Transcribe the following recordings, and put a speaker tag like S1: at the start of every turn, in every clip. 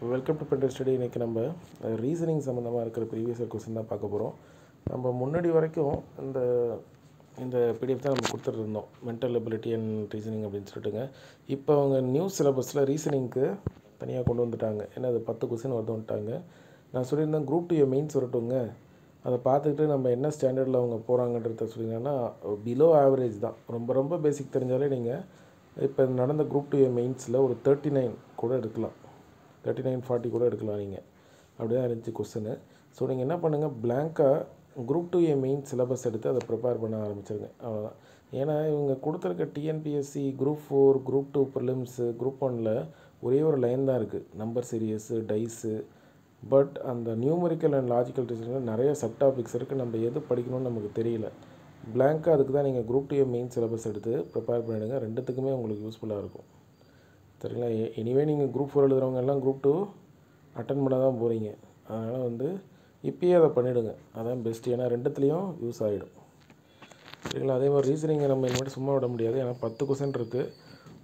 S1: Welcome to பென்டர் study. இன்றைக்கி நம்ம reasoning சம்மந்தமாக இருக்கிற ப்ரீவியஸ் இயர் கொஸ்டின் தான் பார்க்க போகிறோம். நம்ம முன்னாடி வரைக்கும் இந்த இந்த பிடிஎஃப் தான் நம்ம கொடுத்துட்டு இருந்தோம், மென்டல் எபிலிட்டி அண்ட் ரீசனிங் அப்படின்னு சொல்லிட்டுங்க. இப்போ அவங்க நியூ சிலபஸில் ரீசனிங்க்கு தனியாக கொண்டு வந்துட்டாங்க. ஏன்னா அது 10 கொஸ்டின் வந்துட்டாங்க. நான் சொல்லியிருந்தேன் குரூப் 2 மெயின்ஸ் வரட்டுங்க, அதை பார்த்துக்கிட்டு நம்ம என்ன ஸ்டாண்டர்டில் அவங்க போகிறாங்கன்றத சொல்லிங்கன்னா பிலோ ஆவரேஜ் தான். ரொம்ப ரொம்ப பேசிக் தெரிஞ்சாலே நீங்கள் இப்போ நடந்த குரூப் 2 மெயின்ஸில் ஒரு 39 கூட எடுக்கலாம், 39-40 கூட எடுக்கலாம். நீங்கள் அப்படி தான் இருந்துச்சு கொஸ்டின். ஸோ நீங்கள் என்ன பண்ணுங்கள், பிளாங்காக குரூப் 2 மெயின் சிலபஸ் எடுத்து அதை ப்ரிப்பேர் பண்ண ஆரம்பிச்சிருங்க. அவ்வளோதான். ஏன்னா இவங்க கொடுத்துருக்க TNPSC group 4, group 2 prelims, group 1ல் ஒரே ஒரு லைன் தான் இருக்குது, நம்பர் சீரியஸு, டைஸு. பட் அந்த நியூமரிக்கல் அண்ட் லாஜிக்கல் ரீசனிங்கில் நிறைய சப் டாபிக்ஸ் இருக்குது. நம்ம எது படிக்கணும்னு நமக்கு தெரியல. பிளாங்காக அதுக்கு தான் நீங்கள் குரூப் 2 மெயின் சிலபஸ் எடுத்து ப்ரிப்பேர் பண்ணிவிடுங்க. ரெண்டுத்துக்குமே உங்களுக்கு யூஸ்ஃபுல்லாக இருக்கும். சரிங்களா? எனிவே நீங்கள் குரூப் 4 எழுதுகிறவங்க எல்லாம் குரூப் 2 அட்டன் பண்ண தான் போகிறீங்க. அதனால் இப்போயே அதை பண்ணிவிடுங்க, அதான் பெஸ்ட்டு. ஏன்னா ரெண்டுத்துலேயும் யூஸ் ஆகிடும். சரிங்களா? அதே மாதிரி ரீசனிங்கை நம்ம இனிமேட்டு சும்மா விட முடியாது. ஏன்னா 10 கொஸ்டின் இருக்குது.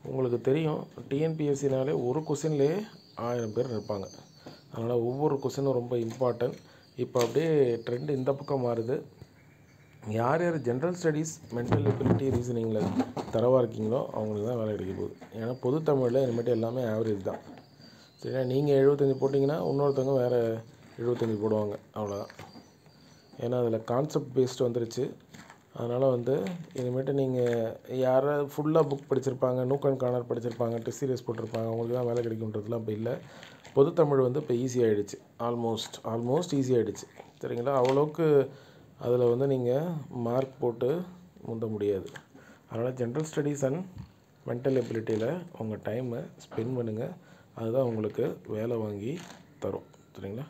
S1: உங்களுக்கு தெரியும், டிஎன்பிஎஸ்சினாலே ஒரு கொஸ்டின்லேயே 1000 பேர் இருப்பாங்க. அதனால் ஒவ்வொரு கொஸ்டினும் ரொம்ப இம்பார்ட்டன்ட். இப்போ அப்படியே ட்ரெண்ட் இந்த பக்கம் மாறுது. யார் யார் ஜென்ரல் ஸ்டடீஸ், மென்டல் எபிலிட்டி, ரீசனிங்கில் தரவாக இருக்கீங்களோ அவங்களுக்கு தான் வேலை கிடைக்க போகுது. ஏன்னா பொது தமிழில் இனிமேட்டு எல்லாமே ஆவரேஜ் தான். சரியா? நீங்கள் 75 போட்டிங்கன்னா இன்னொருத்தவங்க வேறு 75 போடுவாங்க, அவ்வளோதான். ஏன்னா அதில் கான்செப்ட் பேஸ்டு வந்துருச்சு. அதனால் இனிமேட்டு நீங்கள் யாராவது ஃபுல்லாக புக் படிச்சிருப்பாங்க, நூக் அண்ட் கார்னர் படிச்சிருப்பாங்க, டெஸ்ட் சீரியஸ் போட்டிருப்பாங்க, அவங்களுக்கு தான் வேலை கிடைக்குன்றதுலாம் இப்போ இல்லை. பொது தமிழ் இப்போ ஈஸியாகிடுச்சு, ஆல்மோஸ்ட் ஈஸியாகிடுச்சு. சரிங்களா? அவ்வளோக்கு அதில் நீங்கள் மார்க் போட்டு முந்த முடியாது. அதனால் ஜென்ரல் ஸ்டடீஸ் அண்ட் மென்டல் எபிலிட்டியில் உங்கள் டைமை ஸ்பெண்ட் பண்ணுங்கள். அதுதான் உங்களுக்கு வேலை வாங்கி தரும். சரிங்களா?